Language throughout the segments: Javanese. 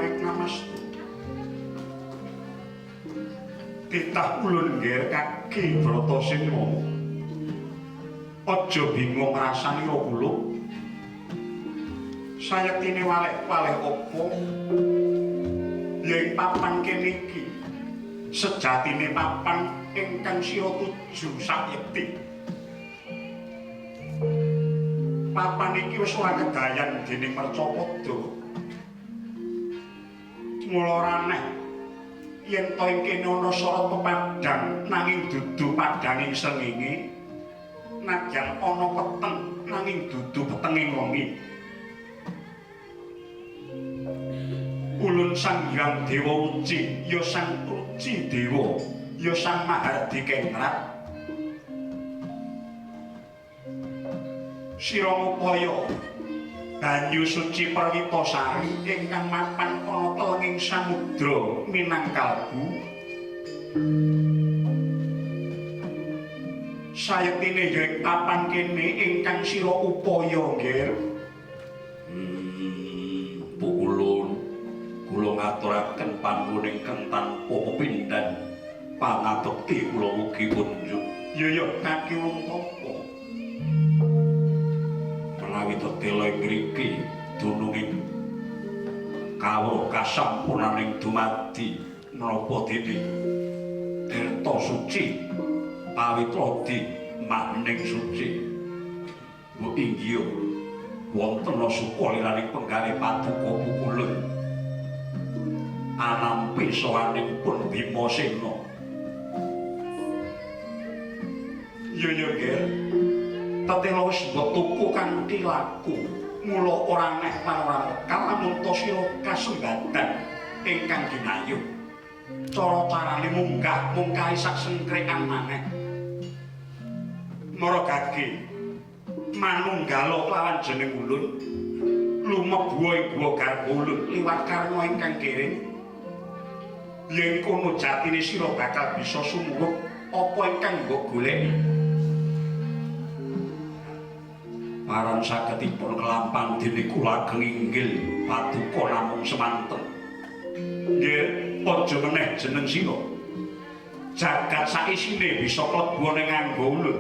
Awik namastu. Titah ulun nggih Kaki Bratasena. Aja bingung rasani kula. Sayektine waleh-waleh apa yen papan kene iki sejatine papan ingkang sira tuju sayekti. Papan iki wis ora kedayan dening Mercapada. Mula raneh yen to ing kene ana sora pepadang nanging dudu padanging srengenge, najan ana peteng nanging dudu petenging wengi. Ulun Sang Hyang Dewa Uci, ya Sang Uci Dewa, ya Sang Mahardi Kengrat. Sira ngupaya banyu suci Perwitasari ingkang mapan ana telenging samudra Minangkalbu. Sayektine ya ing papan kene ingkang sira upaya nggih. Bu Ulun, kula ngaturaken panuwun ingkang tanpa pepindhan pangabekti kula mugi punjuk. Ya Kaki Wungkapa. Menawi tetela mriki dununging kawruh kasampunaning dumadi menapa dene Tirta Suci Pawitra di Maning Suci. Bu inggih wonten sukaliraning penggalih paduka Pukulun anampi sawanipun Bimasena. Ya nggih. Tetela wis mbok tuku kanthi laku. Mula ora neh lan ora mekal lamun to sira kasembadan ingkang ginayuh. Cara-carane mungkahi sak sengkrekan maneh. Mara Gage manunggala lawan jeneng ulun lumebu ing guwa garba ulun liwat karna ingkang kering. Yen kono jatine sira bakal bisa sumurup apa ingkang mbok goleki. Marang sagedipun kelampang dene kula genginggil paduka namung semanten. Nggih, aja meneh jeneng sira. Jagat saisine bisa klebu ning nganggo ulun.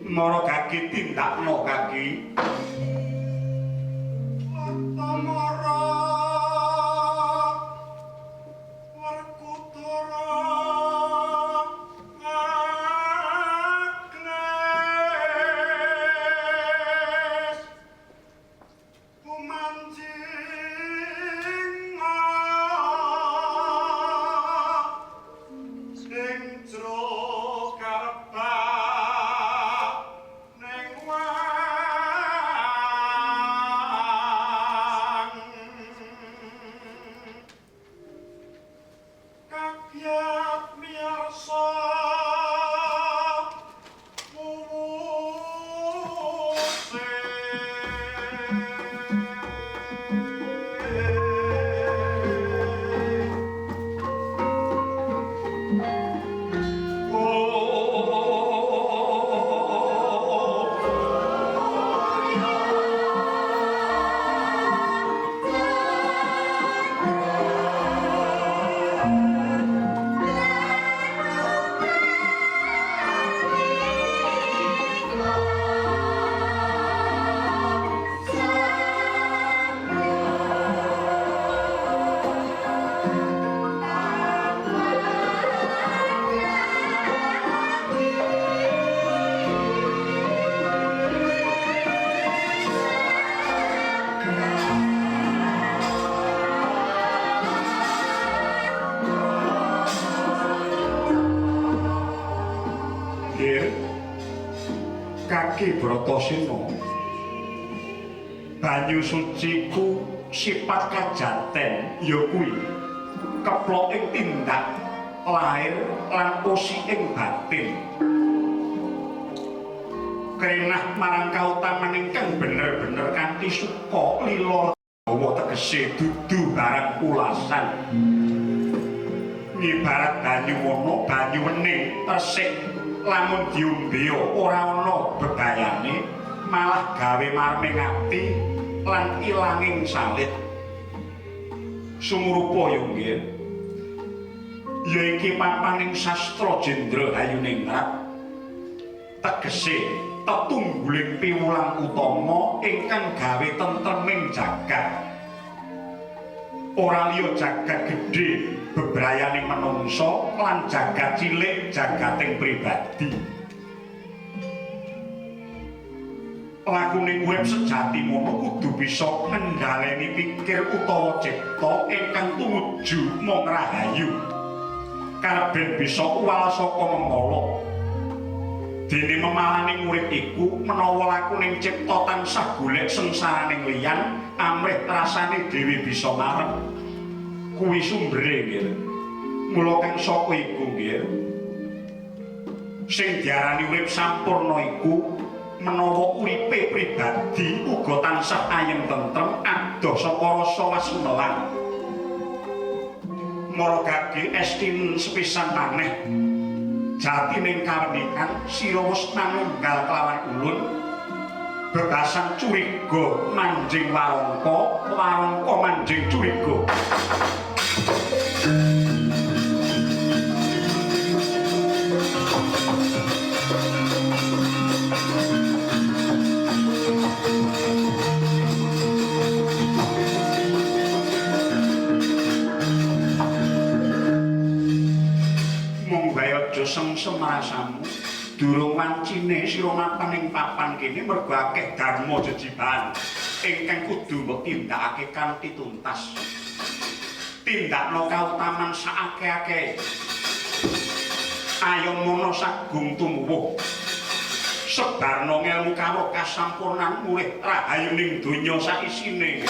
Mara Gage tindakno Gage. Latamara Werkudara Agnes Pumanjing sing jro karepah ning wang kabyat miyarsa Kaki Bratasena. Banyu suci ku sifat kajanten ya kuwi keplok ing tindak lahir lan posi ing batin. Krenah marang kautaman ingkang bener-bener kanthi suka lila dawa tegese dudu barang ulasan. Ngibarat banyu wono banyu wening resik lamun diombe ora ana bebayane malah gawe marming ati lan ilanging salit. Sumurupa yo nggih. Ya iki papaning sastra Jendra Hayuningrat. Tegese tetungguling piwulang utama ingkang gawe tentreming jagat. Ora liya jagat gedhe bebrayaning manungsa lan jagat cilik jagating pribadi. Lakuning urip sejati mono kudu bisa ngendhaleni pikir utawa cipta ingkang tumuju mung rahayu. Karben bisa uwal saka memala. Dene memalaning urip iku menawa lakuning cipta tansah golek sengsaraning liyan amrih rasane dhewe bisa marep. Kuwi sumbere nggih. Mula kang saka iku nggih. Sing diarani urip sampurna iku menawa uripe pribadi uga tansah ayem tentrem adoh saka rasa wasmelang. Maragake estin sepisan maneh jatining kawenikan sira wis manunggal kelawan ulun bebasan curiga manjing warangka warangka manjing curiga. Sengsem rasamu durung wancine sira mapan ing papan kene mergo akeh dharma jejiban ingkang kudu mbok tindakake kanthi tuntas. Tindakno kautaman saakeh-akeh. Ayo mono sagung tumuwuh. Sebarno ngelmu karo kasampurnan mulih rahayuning donya saisine.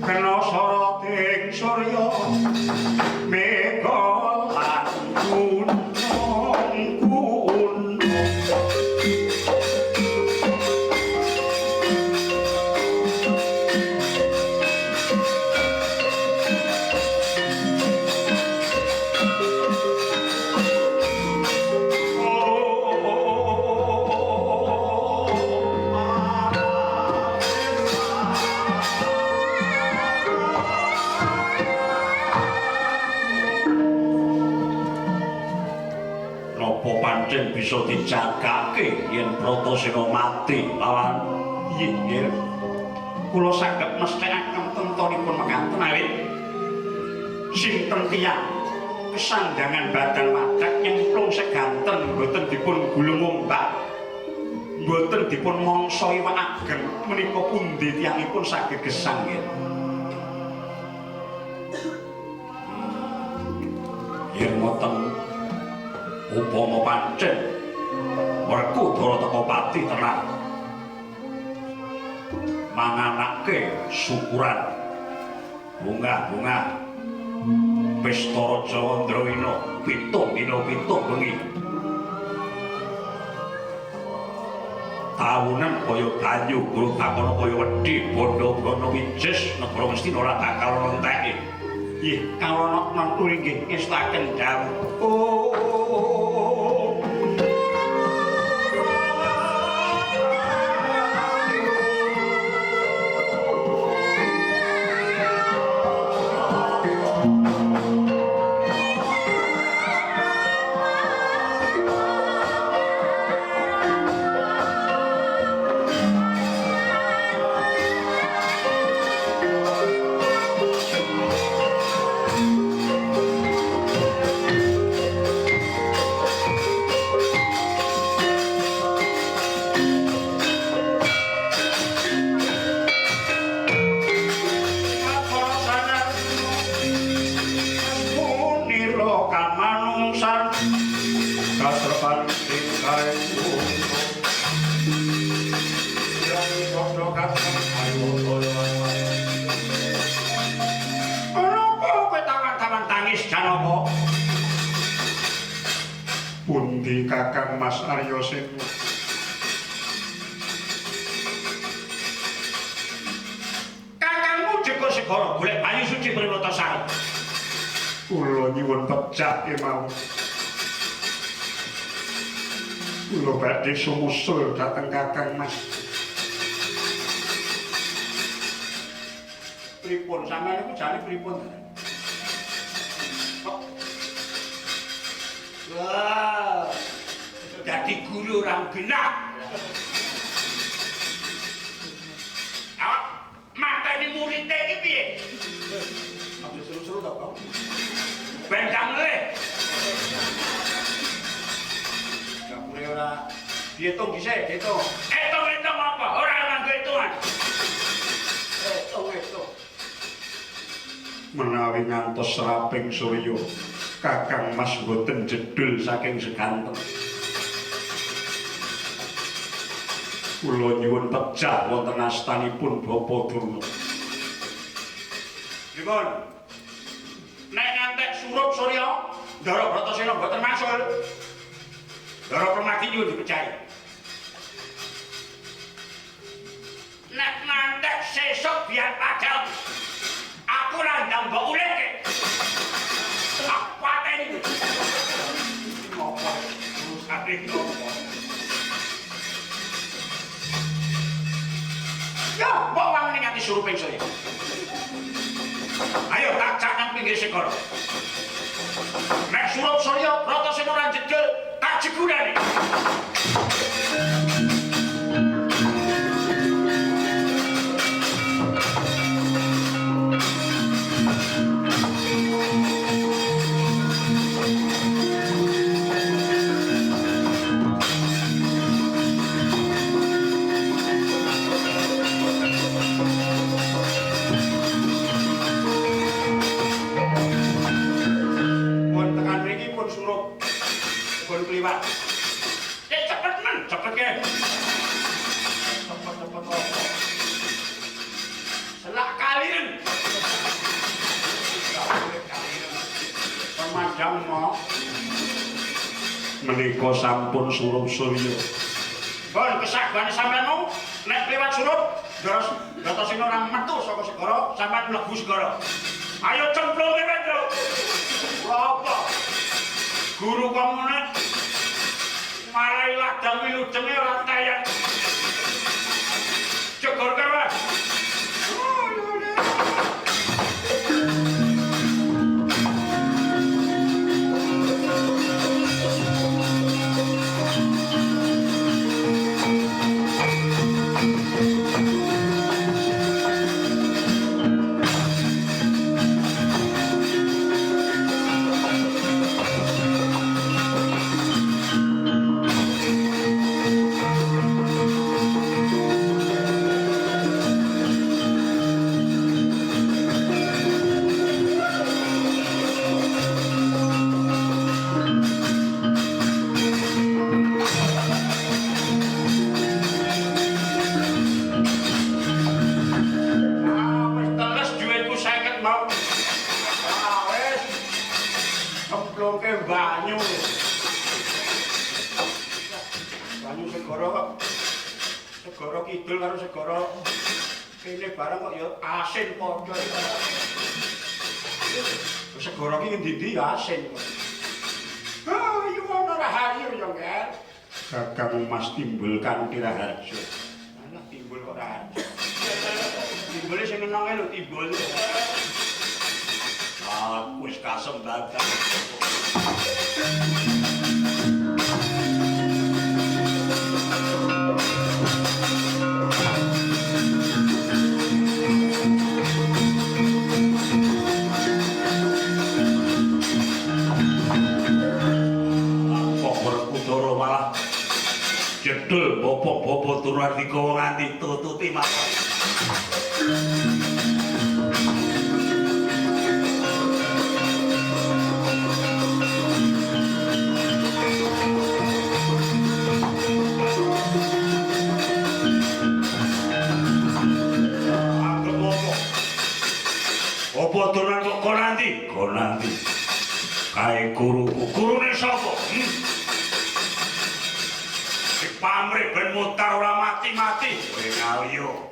Kena soroting surya mega lan gunung bisa dijagake yen Bratasena mati lawan inggih kula saged mesthekaken tentonipun mekaten awit sinten tiyang kesandangan badan wadak nyemplung seganten boten dipun gulung ombak boten dipun mangsa iwak ageng menika pundi tiyangipun saged gesang nggih yen ngoten upama pancen Werkudara teka pati tenang manganake syukuran bunga-bunga pesta Raja Wandrawina 7 dina 7 bengi tahunan kaya banyu guru takana kaya wedhi bondo-bondo wijes negara mesti ora bakal nenteki nggih kawula mantul inggih ngestaken dawuh kasrepan tingkai untuk yang bodoh kasar ayo Kenapa kowe taman-taman tangis Janaka? pundi Kakang Mas Arya Sena Kakangmu Joko Segara golek bayu suci Prinata Sari. kula nyuwun pejah kemawon kula badhe sumusul dhateng Kakang Mas Pripun sampeyan iku jane pripun? Wah, dadi guru orang genah. Awak mateni murid iki piye? Aja seru-seru ta, Bang. Bendang le. Kapure ora diitung dhisik, diitung. Hitung-hitung apa? Ora nganggo hitungan. Hitung-hitung. menawi ngantos raping surya Kakang Mas boten jedul saking seganten kula nyuwun pejah wonten astanipun Bapa Durna Pripun? Nek ngantek surup Surya, Ndara Bratasena mboten masul. Ndara Permati nyuwun dipecahi. Nek ngantek sesuk biar padhal. Aku ra ndang mbok ulihke. Aku pateni. Ngopo? Terus ade ngopo? Ya, mbok wangene nganti suruping Surya. Ayo tak cak nang pinggir segara. Nek surup Surya Bratasena ora jedul, tak jegurane. Kliwat. Cepet men, cepet ke. Cepet apa? Selak kalian. Pemadam mo. menika sampun surup surya Bon kesagane sampeyan nek kliwat surup Bratasena ora metu saka segara, sampeyan mlebu segara. Ayo cemplunge Pedro. Apa? Guru komune marai ladang wilujenge ora tayan. Cegor kae. Segara kidul karo segara kene barang kok ya asin padha. Segara ki ngendi-endi asin. Ah, yo ana rahayu yo, Nger. Kakang Mas timbul kanthi raharja Alah timbul kok rahayu. Timbule sing nenonge lho timbul. Aku wis kasembatan. Jedul Bapak-bapak Durandika nganti tututi mata. Gonanti. Kae guruku, gurune sapa? Pamrih ben mutar ora mati-mati kowe ngaliyo.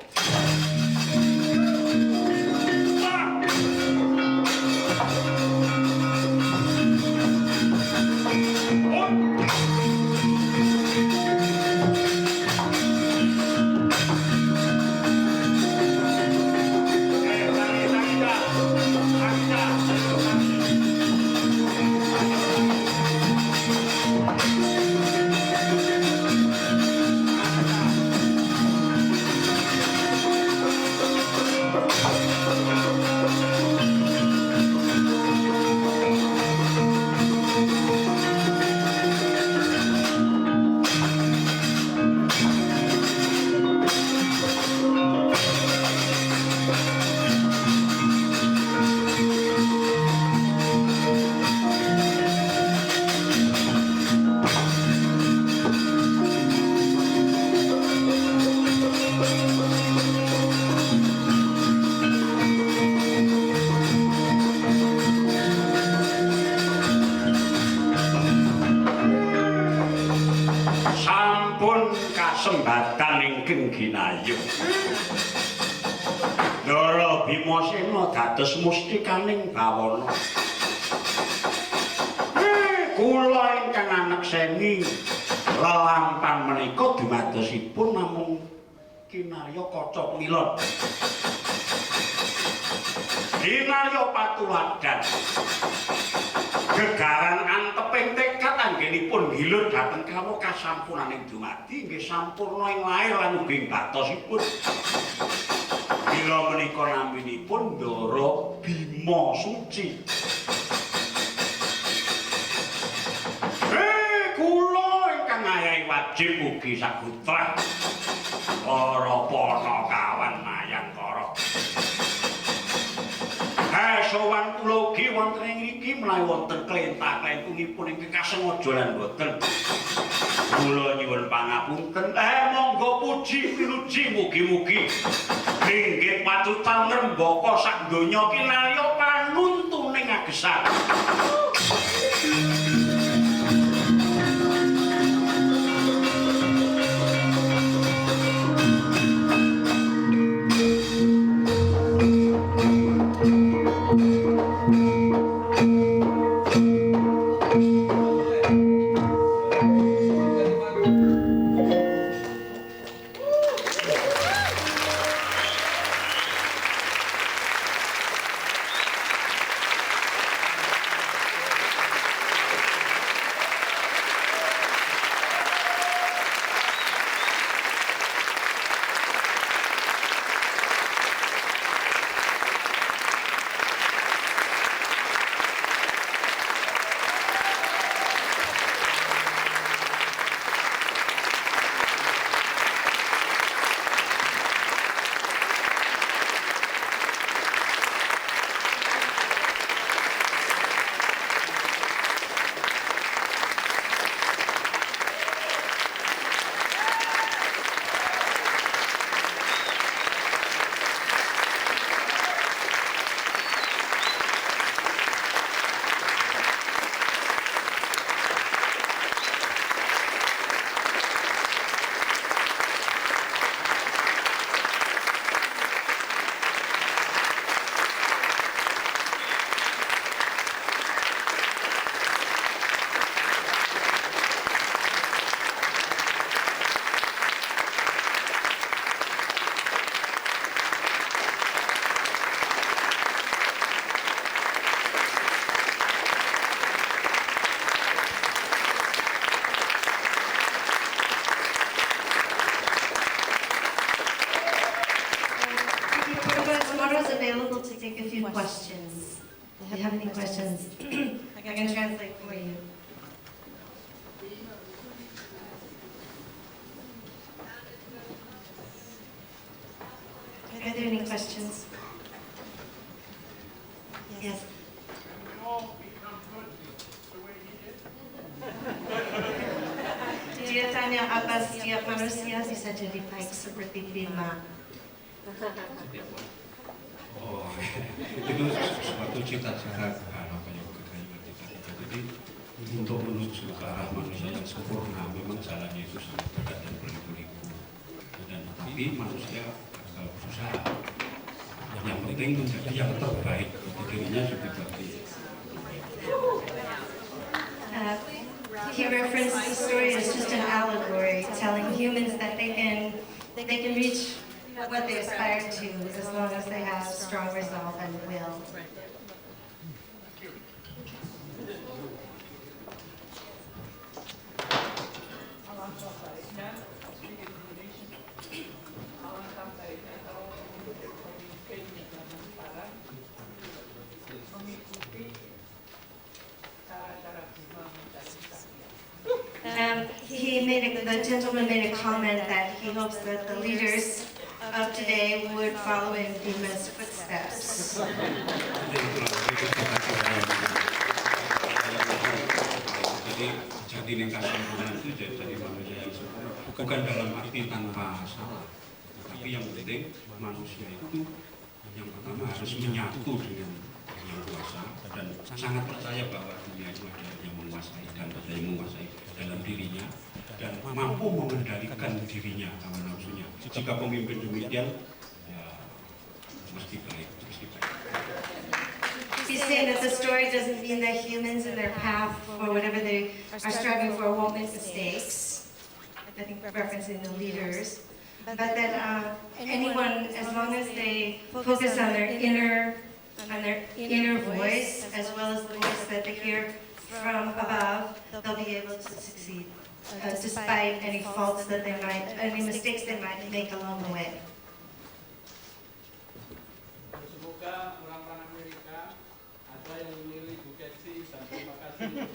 Sembatan ingkang ginayuh. Ndara Bimasena dados mustikaning bawana. Kula ingkang anak seni lelampan menika dumadosipun namung kinarya kaca pengilon. Kinarya patuladan. Gegaran anteping tekad anggenipun ngilur dhateng kawu kasampunaning dumadi nggih sampurna ing lair lan ugi ing batosipun. Mila menika naminipun Ndara Bima Suci. Kula ingkang ayahi wajib ugi sagutra. Para panakawan Mayangkara. Sowan kula ugi wonten ing mriki menawi wonten klentah-klentungipun ingkang kasengaja lan boten. Kula nyuwun pangapunten. Monggo puji pinuji mugi-mugi inggih patutan ngrembaka sak donya kinarya panuntuning agesan. Available to take a few questions. If you have any questions, I can translate for you. Are there any questions? Yes. Dia tanya apa setiap manusia bisa jadi baik seperti Bima. Oh, itu suatu cita-cita namanya kekayaan kita. Jadi untuk menuju ke arah manusia yang sempurna memang jalannya itu sangat berat dan berliku-liku. Dan tapi manusia akan berusaha. Yang penting menjadi yang terbaik bagi dirinya juga bagi. He referenced the story as just an allegory, telling humans that they can reach what they aspire to as long as they have strong resolve and will. The gentleman made a comment that he hopes that the leaders of today would follow in Dima's footsteps. Jadi jadi kesempurnaan itu jadi manusia yang sempurna bukan dalam arti tanpa salah, tapi yang penting manusia itu yang pertama harus menyatu dengan yang kuasa dan sangat percaya bahwa dunia itu ada yang menguasai dan ada yang menguasai dalam dirinya dan mampu mengendalikan dirinya hawa nafsunya. Jika pemimpin demikian, ya mesti baik, mesti baik. He's saying that the story doesn't mean that humans in their path or whatever they are striving for won't make mistakes. I think referencing the leaders, but that anyone, as long as they focus on their inner voice as well as the voice that they hear from above, they'll be able to succeed, despite any faults that any mistakes they might make along the way. Semoga orang-orang Amerika ada yang memilih Buketsi dan terima kasih.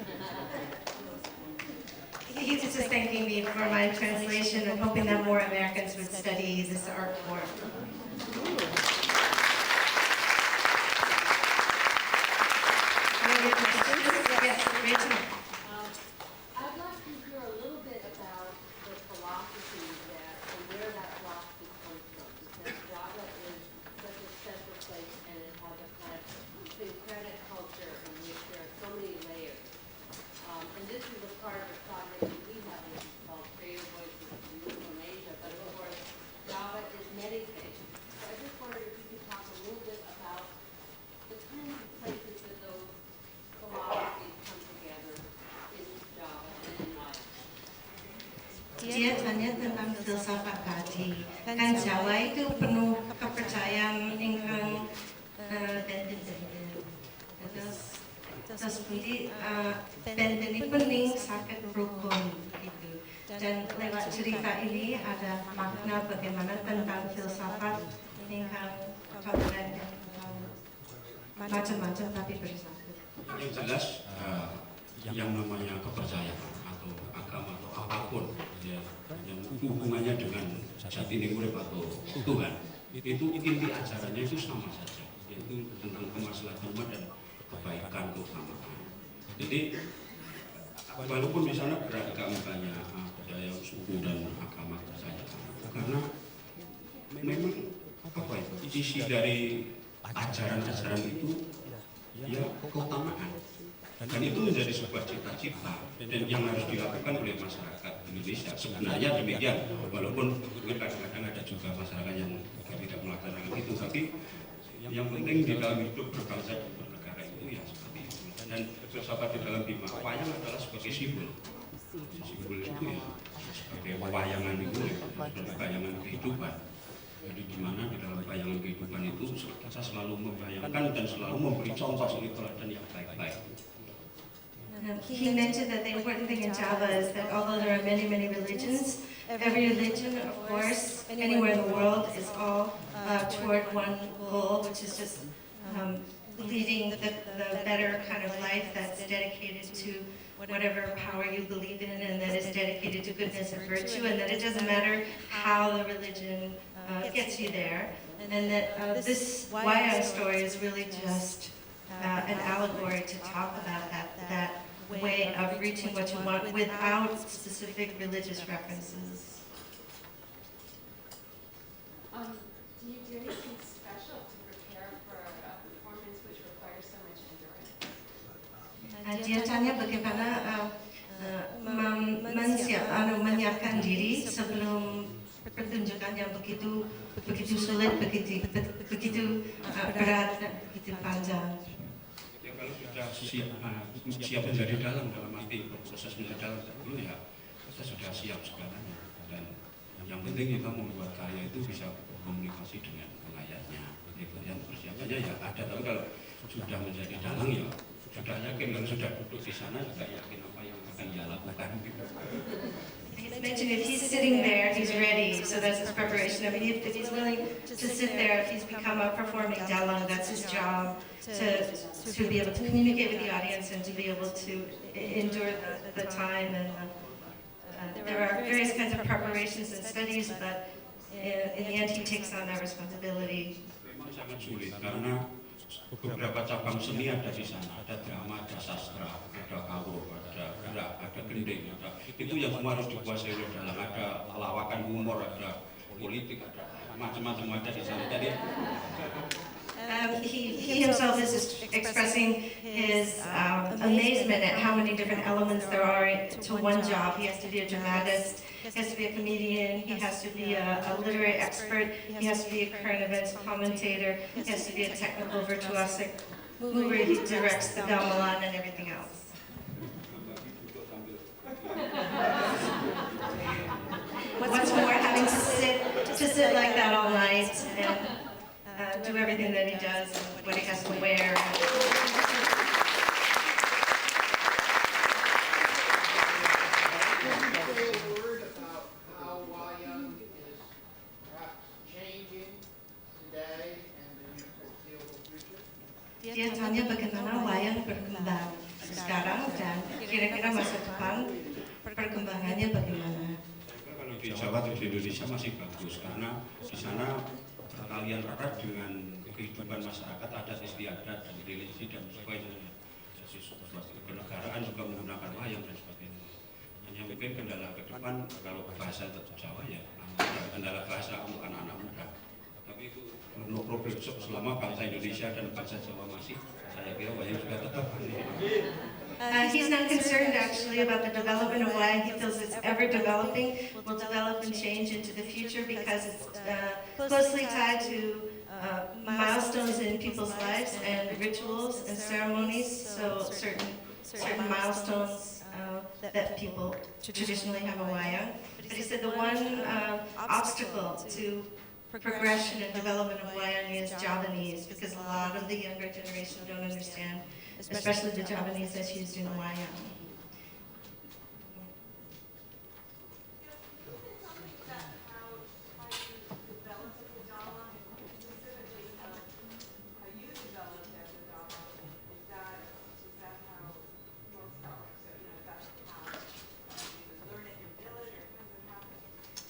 He's just thanking me for my translation and hoping that more Americans would study this art form. Any other questions? Yes, Rachel. I'd like to hear a little bit about the philosophy and where that philosophy comes from, because Java is such a special place and it has a kind of syncretic culture in which there are so many layers. And this is a part of the project that we have, which is called Creative Voices of Youth from Asia, but of course Java is many things. So I just wondered if you could talk a little bit about the kinds of places that those philosophies come together in Java and in life. Dia tanya tentang filsafat tadi. Kan Jawa itu penuh kepercayaan ingkang terus pundi bentenipun ning saged rukun gitu. Dan lewat cerita ini ada makna bagaimana tentang filsafat ingkang toleran dan macam-macam tapi bersatu. Yang jelas yang namanya kepercayaan atau agama atau apapun ya, yang hubungannya dengan jati diri urip atau Tuhan itu inti ajarannya itu sama saja, yaitu tentang kemaslahatan umat dan kebaikan keutamaan. Jadi walaupun di sana beragam banyak budaya, suku dan agama kepercayaan, karena memang apa itu isi dari ajaran-ajaran itu ya keutamaan, dan itu menjadi sebuah cita-cita dan yang harus dilakukan oleh masyarakat Indonesia. Sebenarnya demikian, walaupun mungkin kadang-kadang ada juga masyarakat yang tidak melaksanakan itu, tapi yang penting di dalam hidup berbangsa dan bernegara itu ya seperti itu. Dan filsafat di dalam Bima wayang adalah sebagai simbol itu ya sebagai wayangan itu ya, sebagai bayangan kehidupan. Jadi di mana di dalam bayangan kehidupan itu kita selalu membayangkan dan selalu memberi contoh sebagai teladan yang baik-baik. He mentioned that the important thing in Java is that although there are many, many religions, every religion, of course, anywhere in the world is all toward one goal, which is just leading the better kind of life that's dedicated to whatever power you believe in and that is dedicated to goodness and virtue, and that it doesn't matter how the religion gets you there, and that this Wayang story is really just an allegory to talk about that way of reaching what you want without specific religious references. Do you do anything special to prepare dia tanya bagaimana menyiapkan diri sebelum pertunjukan yang begitu sulit, begitu berat, begitu panjang. Ya kalau sudah siap menjadi dalang dalam arti proses menjadi dalang dulu ya kita sudah siap segalanya, dan yang penting kita membuat karya itu bisa berkomunikasi dengan layaknya. Itu yang persiapannya ya ada, tapi kalau sudah menjadi dalang ya sudah yakin, kalau sudah duduk di sana juga yakin apa yang akan dia lakukan gitu. He's mentioned if he's sitting there, he's ready. So that's his preparation. I mean, if he's willing to sit there, if he's become a performing dalang, that's his job to be able to communicate with the audience and to be able to endure the time. And there are various kinds of preparations and studies, but in the end, he takes on that responsibility. Memang sangat sulit karena beberapa cabang seni ada di sana, ada drama, ada sastra, ada kawruh, ada gerak, ada gending, itu yang semua harus dikuasai oleh dalang. Ada lawakan humor, ada politik, ada macam-macam ada di sana. Jadi he himself is just expressing his amazement at how many different elements there are to one job. He has to be a dramatist, he has to be a comedian, he has to be a literary expert, he has to be a current events commentator, he has to be a technical virtuosic mover, he directs the gamelan and everything else. What's more, having to sit like that all night and do everything that he does and what he has to wear. Dia tanya bagaimana wayang berkembang sekarang dan kira-kira masa depan perkembangannya bagaimana. kalau di Jawa atau di Indonesia masih bagus karena di sana perkalian erat dengan kehidupan masyarakat, adat istiadat dan religi dan sebagainya. Jadi kenegaraan juga menggunakan wayang dan sebagainya. Hanya mungkin kendala ke depan kalau bahasa Jawa ya kendala bahasa anak-anak muda. Tapi itu no problem, selama bangsa Indonesia dan bangsa Jawa masih, saya kira wayang juga tetap. He's not concerned actually about the development of wayang. He feels it's ever developing, will develop and change into the future because it's closely tied to milestones in people's lives and rituals and ceremonies. So certain milestones that people traditionally have a wayang. But he said the one obstacle to progression and development of wayang is Javanese, because a lot of the younger generation don't understand, especially the Javanese that's used in wayang.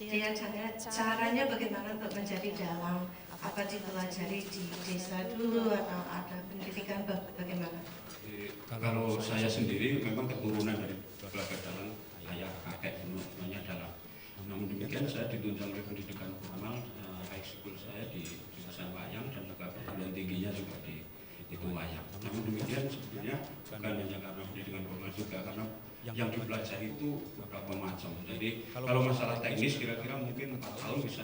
Dia tanya caranya bagaimana untuk menjadi dalang, apa dipelajari di desa dulu atau ada pendidikan bagaimana? Kalau saya sendiri memang keturunan dari keluarga dalang, ayah, kakek, semuanya dalang. Namun demikian saya ditunjang oleh pendidikan formal, high school saya di jurusan wayang dan juga perguruan tingginya juga di itu wayang. Namun demikian sebetulnya bukan hanya karena pendidikan formal juga, karena yang dipelajari itu beberapa macam. Jadi kalau masalah teknis kira-kira mungkin 4 tahun bisa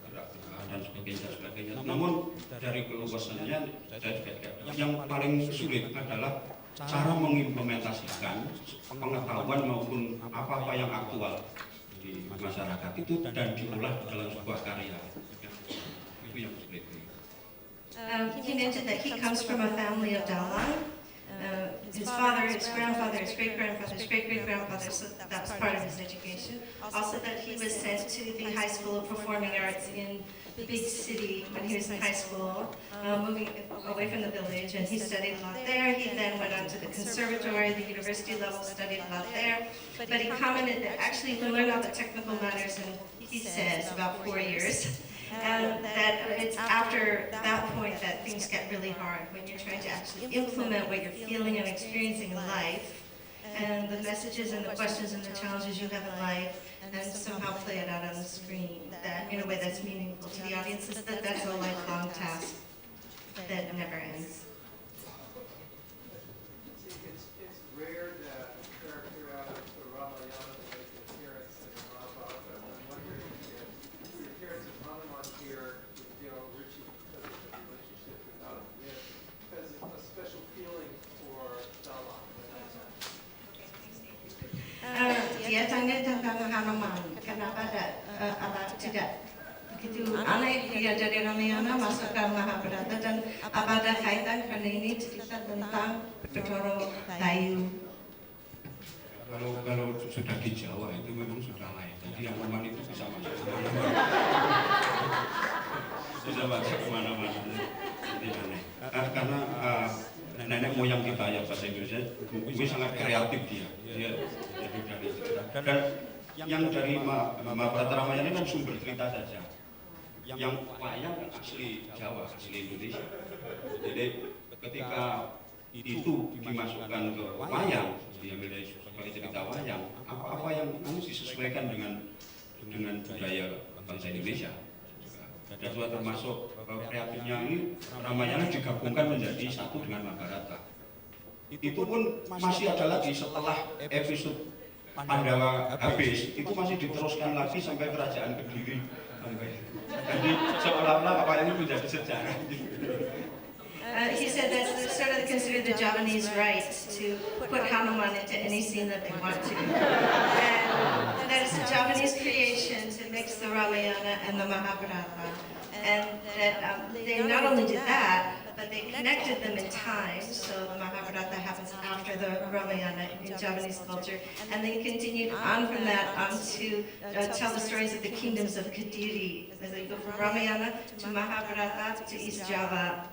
gerak dan sebagainya. Namun dari keluasannya saya juga yang paling sulit adalah cara mengimplementasikan pengetahuan maupun apa-apa yang aktual di masyarakat itu dan diolah dalam sebuah karya. Itu yang sulit. He mentioned that he comes from a family of dalang. His father, his grandfather, his great-grandfather, his great-great-grandfather, so that's part of his education. Also that he was sent to the High School of Performing Arts in the big city when he was in high school, moving away from the village, and he studied a lot there. He then went on to the conservatory, the university level, studied a lot there. But he commented that actually he learned all the technical matters in, he says, about 4 years. And that it's after that point that things get really hard, when you're trying to actually implement what you're feeling and experiencing in life, and the messages and the questions and the challenges you have in life, and somehow play it out on the screen that in a way that's meaningful to the audiences, that's a lifelong task that never ends. It's rare dia tanya tentang Hanuman, kenapa apa tidak begitu aneh dia dari Ramayana masuk ke Mahabharata, dan apa ada kaitan karena ini cerita tentang Bathara Bayu. Kalau sudah di Jawa itu memang sudah lain. Jadi Hanuman itu bisa masuk kemana-mana. Bisa masuk kemana-mana. Jadi aneh. Karena nenek moyang kita yang bahasa Indonesia ini sangat kreatif dia. Dia jadi dari cerita. Dan yang dari Mahabharata Ramayana ini kan sumber cerita saja. Yang wayang asli Jawa, asli Indonesia. Jadi ketika itu dimasukkan ke wayang, diambil dari sebagai cerita wayang, apa yang harus disesuaikan dengan budaya bangsa Indonesia. Dan juga termasuk kreatifnya ini Ramayana digabungkan menjadi satu dengan Mahabharata. Itu pun masih ada lagi setelah episode Pandawa habis, itu masih diteruskan lagi sampai kerajaan Kediri. Jadi seolah-olah apa ini menjadi sejarah. He said that's sort of considered the Javanese right to put Hanuman into any scene that they want to. And that is a Javanese creation to mix the Ramayana and the Mahabharata. And that they not only did that, but they connected them in time. So the Mahabharata happens after the Ramayana in Javanese culture. And they continued on from that on to tell the stories of the kingdoms of Kediri. As they go from Ramayana to Mahabharata to East Java.